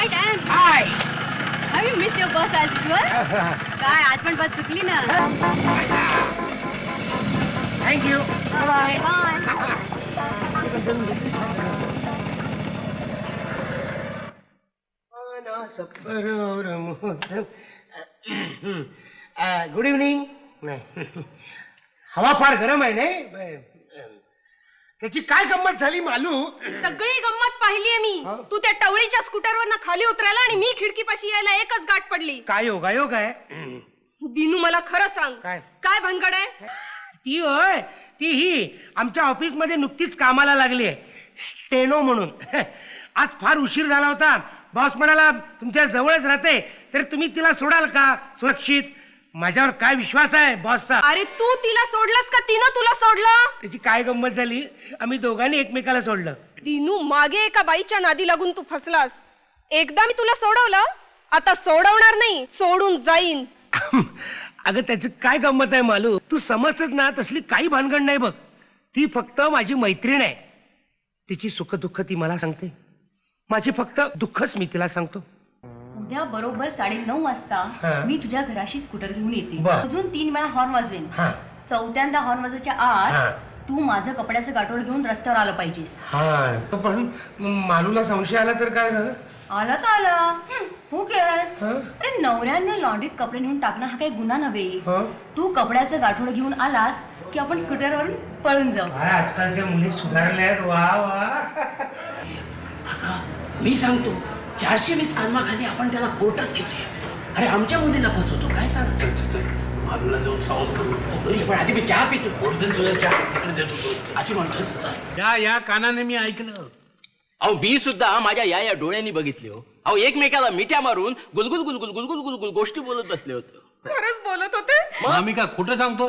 High dan. High. I miss your bus as usual. काय आज पण बस चुकली ना. थँक्यू. बाय. Good evening. नाही, हवा फार गरम आहे नाही. त्याची काय गंमत झाली मालू? सगळी गंमत पाहिलीये मी. तू त्या टवळीच्या स्कूटरवरनं खाली उतरायला आणि मी खिडकीपाशी यायला एकच गाठ पडली. काय योगायोग आहे. दिनू मला खरं सांग, काय? काय भानगड आहे? ती होय, ती ही आमच्या ऑफिसमध्ये नुकतीच कामाला लागली आहे, स्टेनो म्हणून. आज फार उशीर झाला होता. बॉस म्हणाला तुमच्या जवळच राहते तर तुम्ही तिला सोडाल का सुरक्षित. माझ्यावर काय विश्वास आहे बॉसचा. अरे तू तिला सोडलंस का तिनं तुला सोडलं? त्याची काय गंमत झाली, आम्ही दोघांनी एकमेकाला सोडलं. दिनू, मागे एका बाईच्या नादी लागून तू फसलास. एकदा मी तुला सोडवलं, आता सोडवणार नाही, सोडून जाईन. अगं त्याची काय गंमत आहे मालू, तू समजतेस ना, तसली काही भानगड नाही बघ. ती फक्त माझी मैत्रीण आहे. तिची सुख दुःख ती मला सांगते, माझी फक्त दुःखच मी तिला सांगतो. उद्या बरोबर 9:30 वाजता मी तुझ्या घराशी स्कूटर घेऊन येते. बर. अजून 3 वेळा हॉर्न वाजवेन. हा. चौथ्यांदा हॉर्न वाजायच्या आत तू माझं कपड्याचं गाठोड घेऊन रस्त्यावर आलं पाहिजेस. हा, पण मालूला संशय आला तर काय झालं? आला तर आला, हो केअर्स. अरे नवऱ्यानं लॉन्ड्रीत कपडे नेऊन टाकणं हा काही गुन्हा नव्हे. तू कपड्याचं गाठोड घेऊन आलास की आपण स्कूटरवरून पळून जाऊ. आजकालच्या मुली सुधारल्यात. वा वा. मी सांगतो 420 कलमाखाली आपण त्याला कोर्टात खेचूया. अरे आमच्या मुलीला फसवतो काय सांगतो. मालूला जाऊन सावध करू. पण आधी मी चहा पितो. बोलतो तुझ्या चहा तिकडे देतो असे म्हणतो. चल. या कानाने मी ऐकलं. अहो मी सुद्धा माझ्या या डोळ्यांनी बघितले हो. अहो एकमेकाला मिठ्या मारून गुलगुल गुलगुल गुलगुल गुलगुल गोष्टी बोलत बसले होते. खरंच बोलत होते. आम्ही का खोटं सांगतो.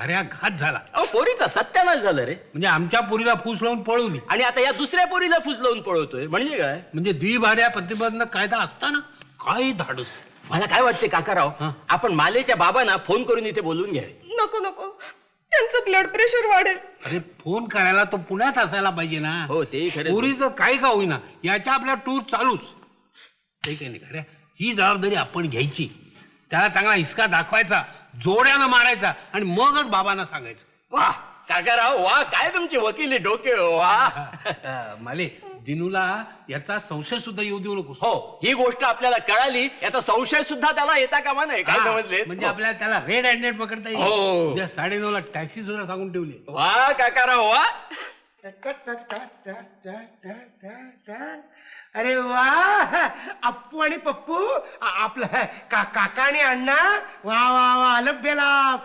अरे हा घात झाला. अहो पोरीचा सत्यानाश झालं रे. म्हणजे आमच्या पोरीला फूस लावून पळवली आणि आता या दुसऱ्या पोरीला फुस लावून पळवतोय म्हणजे काय. म्हणजे द्विभार्या प्रतिबंधक कायदा असताना काय धाडस. मला काय वाटते काकाराव, आपण मालेच्या बाबांना फोन करून इथे बोलवून घ्यावे. नको नको, त्यांचं ब्लड प्रेशर वाढेल. अरे फोन करायला तो पुण्यात असायला पाहिजे ना. हो ते खरं. पोरीचं काय का होईना याच्या आपल्या टूर चालूच. ते काही नाही खऱ्या, ही जबाबदारी आपण घ्यायची. त्याला चांगला हिसका दाखवायचा, जोड्यानं मारायचा आणि मगच बाबांना सांगायचं. वा काकाराव वा, काय तुमची वकिली डोके वा. माले, दिनूला याचा संशय सुद्धा येऊ देऊ नको. हो ही गोष्ट आपल्याला कळाली, याचा संशय सुद्धा त्याला येता कामा नाही. काय समजले म्हणजे आपल्याला त्याला रेड हँडेड पकडता येईल. हो. उद्या 9:30 टॅक्सी सुद्धा सांगून ठेवली. वा काकाराव वा. अरे वा, अप्पू आणि पप्पू आपलं काका आणि अण्णा. वा वा वा, अलभ्यला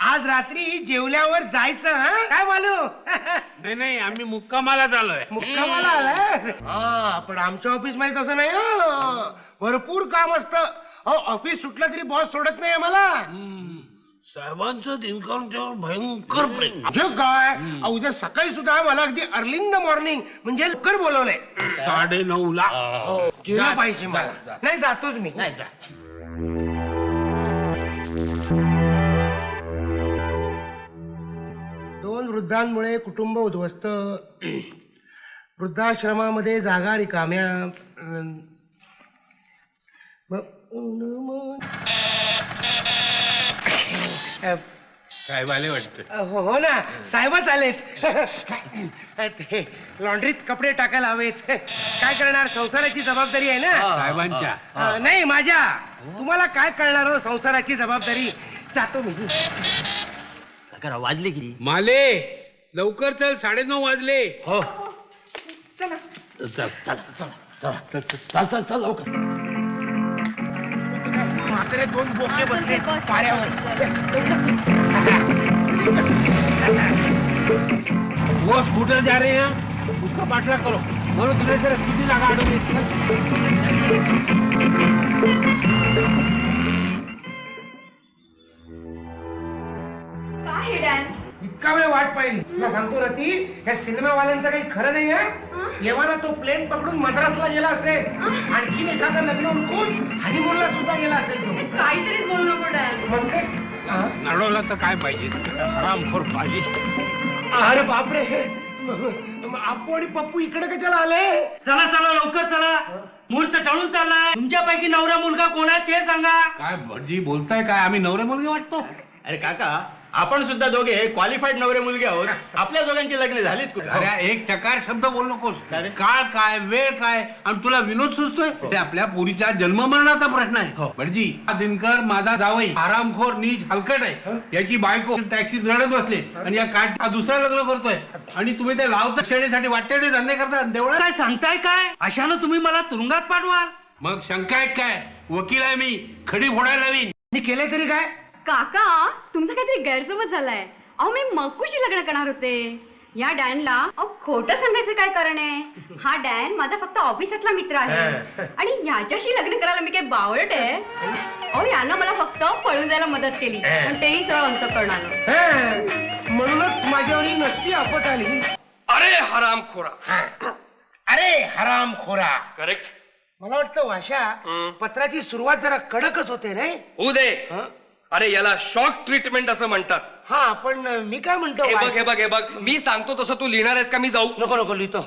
आज रात्री जेवल्यावर जायचं. हा काय मालू? नाही आम्ही मुक्कामाला झालोय. मुक्कामाला आलाय. हा, पण आमच्या ऑफिस मध्ये तसं नाही. भरपूर काम असतं. ऑफिस सुटलं तरी बॉस सोडत नाही आम्हाला. साहेबांचं दिनकरांच्यावर भयंकर प्रेम. जे काय, उद्या सकाळी सुद्धा मला अगदी अर्ली इन द मॉर्निंग म्हणजे लवकर बोलवलंय. 9:30 गेलं पाहिजे मला. नाही जातोच मी. नाही जा. दोन वृद्धांमुळे कुटुंब उद्ध्वस्त. वृद्धाश्रमामध्ये जागा रिकाम्या. साहेब आले वाटतं. हो ना, साहेबच आलेत. ते लॉन्ड्रीत कपडे टाकायला हवेत. काय करणार, संसाराची जबाबदारी आहे ना. साहेबांच्या नाही माझ्या. तुम्हाला काय कळणार हो संसाराची जबाबदारी. जातो मी. काकाराव वाजले किती? माले लवकर चल, 9:30 वाजले. हो चला. चल चल चल चल चल चल चल लवकर. म्हातारे दोन बोके बसले बस, पाऱ्यावर. वो स्कूटर जा रहे हैं, उसका बाटला करो. बोलो तुझे सर किती जागा अडवली. काय हे डॅन? इतका वेळ वाट पाहिली. तुला सांगतो रती, ह्या सिनेमावाल्यांचं काही खरं नाही आहे. येवाना तो प्लेन पकडून मद्रासला गेला असेल. आणखीन एखादं लग्न उरकून हनीमूनला सुद्धा गेला असेल तो. काहीतरीच बोलू नको डॅन. मस्त. नडवला तर काय पाहिजे, हरामखोर पाहिजे. अरे बापरे, आपू आणि पप्पू इकडे कशाला आले? चला चला लवकर चला, मुहूर्त टळून चाललाय. तुमच्यापैकी नवरा मुलगा कोण आहे ते सांगा. काय भटजी बोलताय काय? आम्ही नवरे मुलगे वाटतो? अरे काका, आपण सुद्धा दोघे क्वालिफाईड नवरे मुलगे आहोत. आपल्या दोघांची लग्न झालीत कुठे? अरे एक चकार शब्द बोल नकोस. काळ काय, वेळ काय, आणि तुला विनोद सुचतोय? हे आपल्या पोरीच्या जन्म मरणाचा प्रश्न आहे. भटजी, हा दिनकर माझा जावई आरामखोर नीच हलकट आहे. याची बायको टॅक्सीत रडत बसले आणि या काट दुसरं लग्न करतोय आणि तुम्ही ते लावता क्षणीसाठी वाटते ते धंदे करता तेवढं. काय सांगताय काय? अशानं तुम्ही मला तुरुंगात पाठवाल? मग शंका आहे काय? वकील आहे मी, खडी फोडायला लावीन. मी केले तरी काय? काका, तुमचा काहीतरी गैरसमज झालाय. अहो, मी मक्कूशी लग्न करणार होते. या डॅनला अहो खोटं सांगायचं काय कारण आहे? हा डॅन माझा फक्त ऑफिसातला मित्र आहे आणि याच्याशी लग्न करायला मी काय बावळट आहे? अहो, यानं मला फक्त पळून जायला मदत केली, पण तेही सरळ अंतःकरणानं. म्हणूनच माझ्यावर ही नसती आपत आली. अरे हरामखोरा. अरे हरामखोरा. करेक्ट. मला वाटतं वाशा, पत्राची सुरुवात जरा कडकच होते नाही? होऊ दे. अरे याला शॉक ट्रीटमेंट असं म्हणतात. हा, पण मी काय म्हणतो, हे बघ हे बघ हे बघ, मी सांगतो तसं तू लिहिणार आहेस का मी जाऊ? नको नको लिहितो.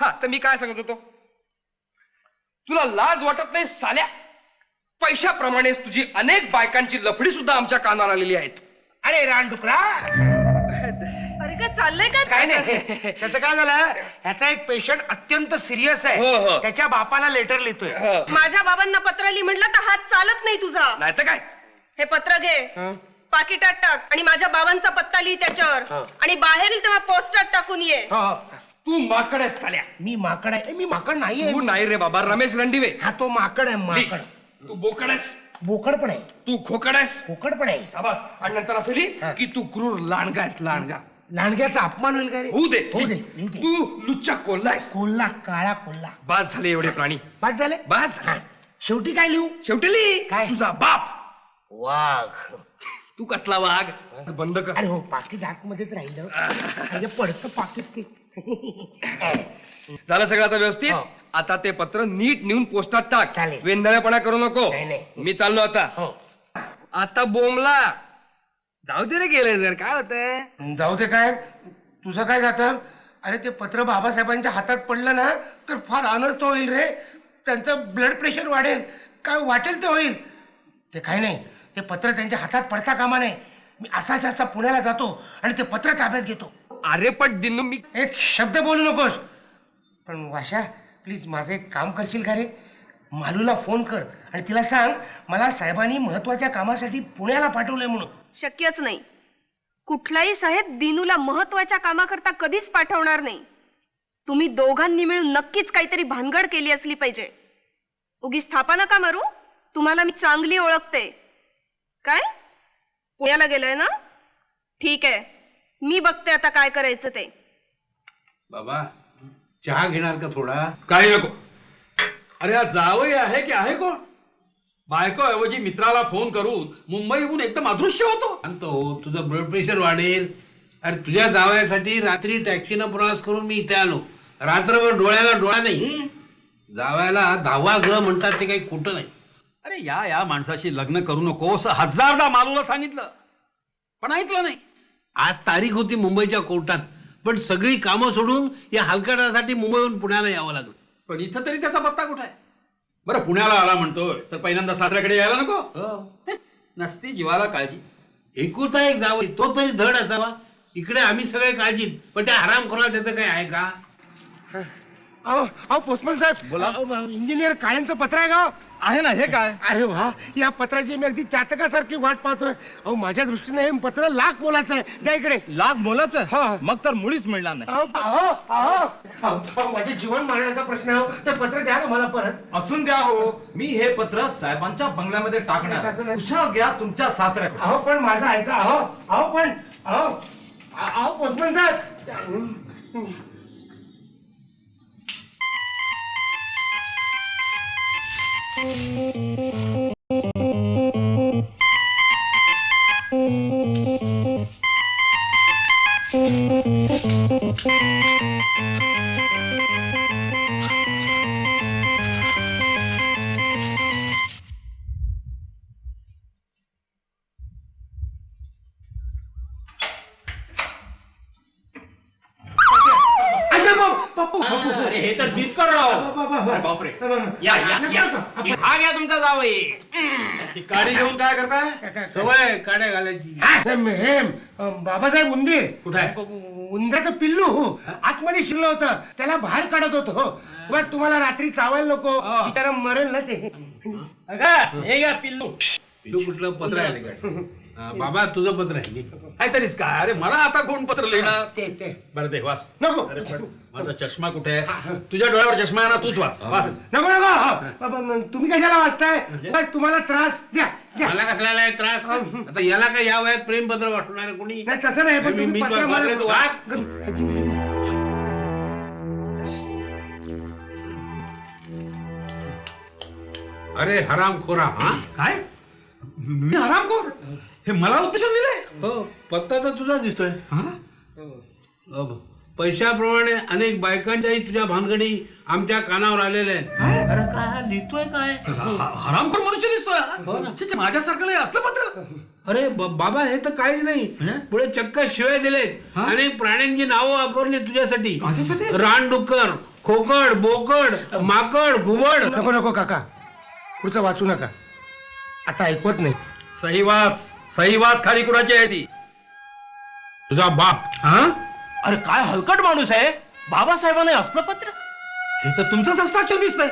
हा, तर मी काय सांगत होतो, तुला लाज वाटत नाही साल्या? पैशाप्रमाणे तुझी अनेक बायकांची लफडी सुद्धा आमच्या कानावर आलेली आहेत. अरे रानडुकरा, अरे काय चाललंय काय? काय नाही. त्याचं काय झालं, ह्याचा एक पेशंट अत्यंत सिरियस हो, आहे. हो. त्याच्या बापाला लेटर लिहितोय. माझ्या बाबांना पत्र लिही म्हटलं तर हात चालत नाही तुझा. नाही तर काय? हे पत्र घे, पाकिटात टाक आणि माझ्या बाबांचा पत्ता लिही त्याच्यावर आणि बाहेर येईल तेव्हा पोस्टात टाकून ये. हो, हो. तू माकड आहेस साल्या. मी माकड आहे? मी माकड नाहीये. तू नाही रे बाबा, रमेश रणदिवे. हा, तो माकड आहे. माकड. तू बोकड आहेस. बोकड पण आहे. तू खोकड आहेस. बोकड पण आहे. शाबास. आणि नंतर असं लिही की तू क्रूर लांडगा आहेस. लांडगा. लांडग्याचा अपमान होईल का रे? होऊ दे. होऊ दे, होऊ दे. तू लुच्चा कोल्हा आहेस. कोल्हा, काळा कोल्हा. बास झाले एवढे प्राणी. पाच झाले. बास. हा. शेवटी काय लिहू? शेवटी लिही काय? तुझा बाप. वाघ. तू कसला वाघ? बंद कर. अरे हो, पाकिट आतमध्येच राहिलं. अरे पडतं पाकिट ते. झालं सगळं आता व्यवस्थित? हो. आता ते पत्र नीट नेऊन पोस्टात टाक. चालेल. वेंधळेपणा करू नको. नाही, नाही. मी चाललो आता. हो. आता बोंबला जाऊ दे रे, गेले जर काय होतंय. जाऊ दे. काय तुझं काय जातं? अरे ते पत्र बाबासाहेबांच्या हातात पडलं ना तर फार अनर्थ होईल रे. त्यांचं ब्लड प्रेशर वाढेल. काय वाटेल ते होईल. ते काही नाही, ते पत्र त्यांच्या हातात पडता कामा नये. मी असा पुण्याला जातो आणि ते पत्र ताब्यात घेतो. अरे पण दिनू, मी एक शब्द बोलू नकोस. पण वाशा, प्लीज माझं एक काम करशील का रे? मालूला फोन कर आणि तिला सांग मला साहेबांनी महत्वाच्या कामासाठी पुण्याला पाठवलंय म्हणून. शक्यच नाही. कुठलाही साहेब दिनूला महत्वाच्या कामाकरता कधीच पाठवणार नाही. तुम्ही दोघांनी मिळून नक्कीच काहीतरी भानगड केली असली पाहिजे. उगीच थापा नका मारू. तुम्हाला मी चांगली ओळखते. काय पुण्याला गेलाय ना? ठीक आहे, मी बघते आता काय करायचं ते. बाबा, चहा घेणार का थोडा? काही नको. अरे हा जावई आहे की आहे कोण? बायको ऐवजी मित्राला फोन करून मुंबईहून एकदम अदृश्य होतो. सांगतो तुझं ब्लड प्रेशर वाढेल. अरे तुझ्या जावयासाठी रात्री टॅक्सीनं प्रवास करून मी इथे आलो. रात्रभर डोळ्याला डोळा नाही. जावयाला 10वा ग्रह म्हणतात ते काही खोटं नाही. अरे या माणसाशी लग्न करू नको असं हजारदा मालूला सांगितलं, पण ऐकलं नाही. आज तारीख होती मुंबईच्या कोर्टात, पण सगळी कामं सोडून या हलकटासाठी मुंबईहून पुण्याला यावं लागलं. पण इथं तरी त्याचा पत्ता कुठे आहे? बरं, पुण्याला आला म्हणतोय तर पहिल्यांदा सासऱ्याकडे यायला नको? नसती जीवाला काळजी. एकुलता एक जावई, तो तरी धड असावा. इकडे आम्ही सगळे काळजीत, पण त्या हरामखोराला त्याचं काही आहे का? अहो पोस्टमन साहेब, बोला. इंजिनियर काळ्यांचं पत्र आहे का? आहे ना. हे काय? अरे वा, या पत्राची मी अगदी चातकासारखी वाट पाहतोय. अहो माझ्या दृष्टीने हे पत्र लाख मोलाचं आहे. द्या इकडे. लाख मोलाचं? हा. मग तर मुळीच मिळणार नाही. माझे जीवन मारण्याचा प्रश्न आहे. ते पत्र द्या ना मला परत. असून द्या हो, मी हे पत्र साहेबांच्या बंगल्यामध्ये तसं टाकणार. नाही. कुशाल घ्या तुमच्या सासऱ्याकडे. अहो पण माझं ऐका. अहो पोस्टमन साहेब. दिनकरराव बापरे या या या हा घ्या तुमचा जावई. ही काडी घेऊन काय करताय? सवय काड्या घालायची. हे बाबासाहेब उंदीर कुठे आहे? उंदराचं पिल्लू आतमध्ये शिरलं होतं, त्याला बाहेर काढत होतो. उगाच तुम्हाला रात्री चावायला नको, बिचारा मरेल ना ते. हे घ्या पिल्लू. तू कुठलं पत्र आहे काय? बाबा तुझं पत्र आहे. काहीतरीच काय? अरे मला आता कोण पत्र लिहिणार? ते बरं दे वाच. नको अरे पण माझा चष्मा कुठे आहे? तुझ्या डोळ्यावर चष्मा आहे ना, तूच वाच. वाच. नको तुम्ही कशाला वाचताय? बस तुम्हाला त्रास द्या द्या. मला कसला आहे त्रास? आता याला काय या वयात प्रेमपत्र वाटणार आहे कोणी? नाही तसं नाही, पण मी- तुम्ही मी पत्र बापरे, तू मला अरे हरामखोरा हा. काय? मी हरामखोर? हे मला उद्देशून लिहिलंय? हो पत्ता तर तुझा दिसतोय. पैशाप्रमाणे अनेक बायकांच्याही तुझ्या भानगडी आमच्या कानावर आलेल्या आहेत. अरे काय हा लिहितोय काय? हरामखोर मनुष्य दिसतोय हा? छे, छे, माझ्यासारखं लय असलं पत्र? अरे बाबा हे तर काहीच नाही. पुढे चक्क शिवाय दिलेत. अनेक प्राण्यांची नावं वापरली तुझ्यासाठी. माझ्यासाठी? रानडुक्कर, खोकड, बोकड, माकड, घुबड. नको नको काका, पुढचं वाचू नका, आता ऐकवत नाही. सही वाच खाली कुणाची आहे ती? तुझा बाप. हा? अरे काय हलकट माणूस आहे बाबासाहेबांना असलं पत्र. हे तर तुमचंच हस्ताक्षर दिसतंय.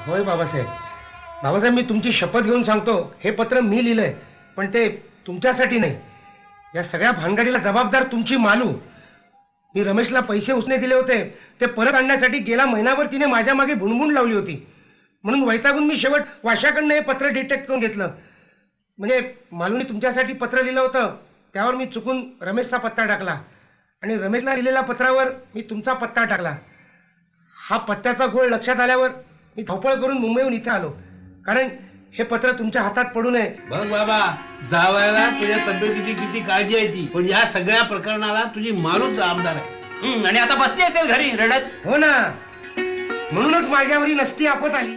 होय बाबासाहेब, मी तुमची शपथ घेऊन सांगतो, हे पत्र मी लिहिलंय, पण ते तुमच्यासाठी नाही. या सगळ्या भानगडीला जबाबदार तुमची मालू. मी रमेशला पैसे उसने दिले होते, ते परत आणण्यासाठी गेला महिनाभर तिने माझ्या मागे भुणभुण लावली होती. म्हणून वैतागून मी शेवट वाशाकडनं हे पत्र डिटेक्ट करून घेतलं. म्हणजे मालूने तुमच्यासाठी पत्र लिहिलं होतं, त्यावर मी चुकून रमेशचा पत्ता टाकला आणि रमेशला लिहिलेल्या पत्रावर मी तुमचा पत्ता टाकला. हा पत्त्याचा घोळ लक्षात आल्यावर मी धावपळ करून मुंबईहून इथे आलो, कारण हे पत्र तुमच्या हातात पडू नये. बघ बाबा, जावयाला तुझ्या तब्येतीची किती काळजी आहे ती, पण या सगळ्या प्रकरणाला तुझी मालूच जबाबदार आहे. आणि आता बसली असेल घरी रडत. हो ना, म्हणूनच माझ्यावरी नसती आपत आली.